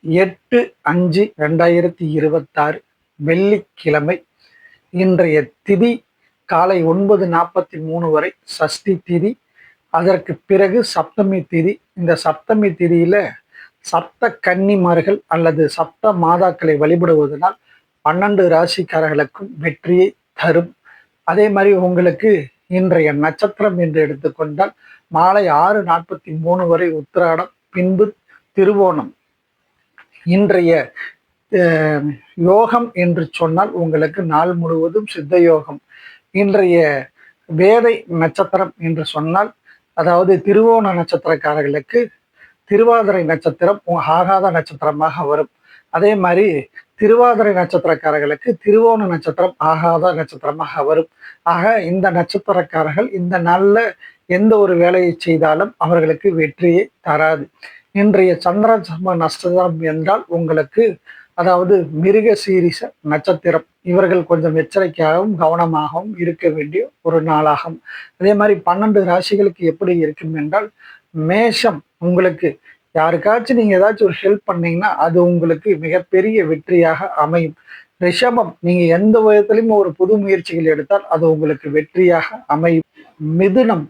8/5/2026 வெள்ளிக்கிழமை. இன்றைய திதி காலை 9:43 வரை சஷ்டி திதி. அதற்கு பிறகு சப்தமி திதி. இந்த சப்தமி திதியில சப்த கன்னிமார்கள் அல்லது சப்த மாதாக்களை வழிபடுவதனால் 12 ராசிக்காரர்களுக்கும் வெற்றியை தரும். அதே மாதிரி உங்களுக்கு இன்றைய நட்சத்திரம் என்று எடுத்துக்கொண்டால் மாலை 6:43 வரை உத்திராடம், பின்பு திருவோணம். இன்றைய யோகம் என்று சொன்னால் உங்களுக்கு நாள் முழுவதும் சித்த யோகம். இன்றைய வேதை நட்சத்திரம் என்று சொன்னால், அதாவது திருவோண நட்சத்திரக்காரர்களுக்கு திருவாதிரை நட்சத்திரம் ஆகாத நட்சத்திரமாக வரும். அதே மாதிரி திருவாதிரை நட்சத்திரக்காரர்களுக்கு திருவோண நட்சத்திரம் ஆகாத நட்சத்திரமாக வரும். ஆக இந்த நட்சத்திரக்காரர்கள் இந்த நாள்ல எந்த ஒரு வேலையை செய்தாலும் அவர்களுக்கு வெற்றியை தராது. இன்றைய சந்திர நட்சத்திரம் என்றால் உங்களுக்கு, அதாவது மிருக சீரிச நட்சத்திரம். இவர்கள் கொஞ்சம் எச்சரிக்கையாகவும் கவனமாகவும் இருக்க வேண்டிய ஒரு நாளாகும். அதே மாதிரி 12 ராசிகளுக்கு எப்படி இருக்கும் என்றால், மேஷம் உங்களுக்கு யாருக்காச்சும் நீங்க ஏதாச்சும் ஒரு ஹெல்ப் பண்ணீங்கன்னா அது உங்களுக்கு மிகப்பெரிய வெற்றியாக அமையும். ரிஷபம் நீங்க எந்த விதத்திலையும் ஒரு புது முயற்சிகள் எடுத்தால் அது உங்களுக்கு வெற்றியாக அமையும். மிதுனம்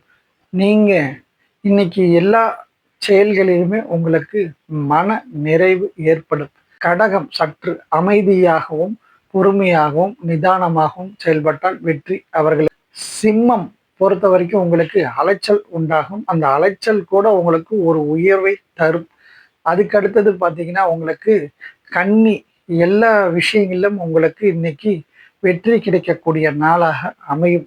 நீங்க இன்னைக்கு எல்லா செயல்களிலுமே உங்களுக்கு மன நிறைவு ஏற்படும். கடகம் சற்று அமைதியாகவும் பொறுமையாகவும் நிதானமாகவும் செயல்பட்டால் வெற்றி அவர்களுக்கு. சிம்மம் பொறுத்த வரைக்கும் உங்களுக்கு அலைச்சல் உண்டாகும். அந்த அலைச்சல் கூட உங்களுக்கு ஒரு உயர்வை தரும். அதுக்கு அடுத்தது பார்த்தீங்கன்னா உங்களுக்கு கன்னி, எல்லா விஷயங்களிலும் உங்களுக்கு இன்னைக்கு வெற்றி கிடைக்கக்கூடிய நாளாக அமையும்.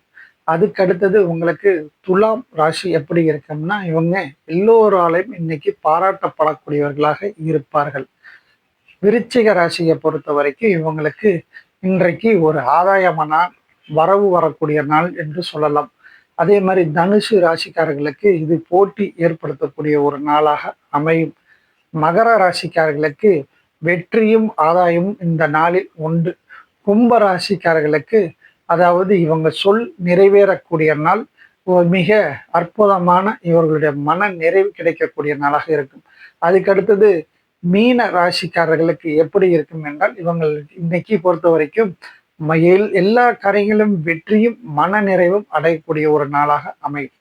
அதுக்கு அடுத்தது உங்களுக்கு துலாம் ராசி எப்படி இருக்கும்னா, இவங்க எல்லோராலையும் இன்னைக்கு பாராட்டப்படக்கூடியவர்களாக இருப்பார்கள். விருச்சிக ராசியை பொறுத்த வரைக்கும் இவங்களுக்கு இன்றைக்கு ஒரு ஆதாயமான நாள், வரவு வரக்கூடிய நாள் என்று சொல்லலாம். அதே மாதிரி தனுசு ராசிக்காரர்களுக்கு இது போட்டி ஏற்படுத்தக்கூடிய ஒரு நாளாக அமையும். மகர ராசிக்காரர்களுக்கு வெற்றியும் ஆதாயமும் இந்த நாளில் உண்டு. கும்ப ராசிக்காரர்களுக்கு, அதாவது இவங்க சொல் நிறைவேறக்கூடிய நாள், மிக அற்புதமான இவர்களுடைய மன நிறைவு கிடைக்கக்கூடிய நாளாக இருக்கும். அதுக்கு அடுத்தது மீன ராசிக்காரர்களுக்கு எப்படி இருக்கும் என்றால், இவங்கள் இன்னைக்கு பொறுத்த வரைக்கும் எல்லா காரியங்களும் வெற்றியும் மன நிறைவும் அடையக்கூடிய ஒரு நாளாக அமையும்.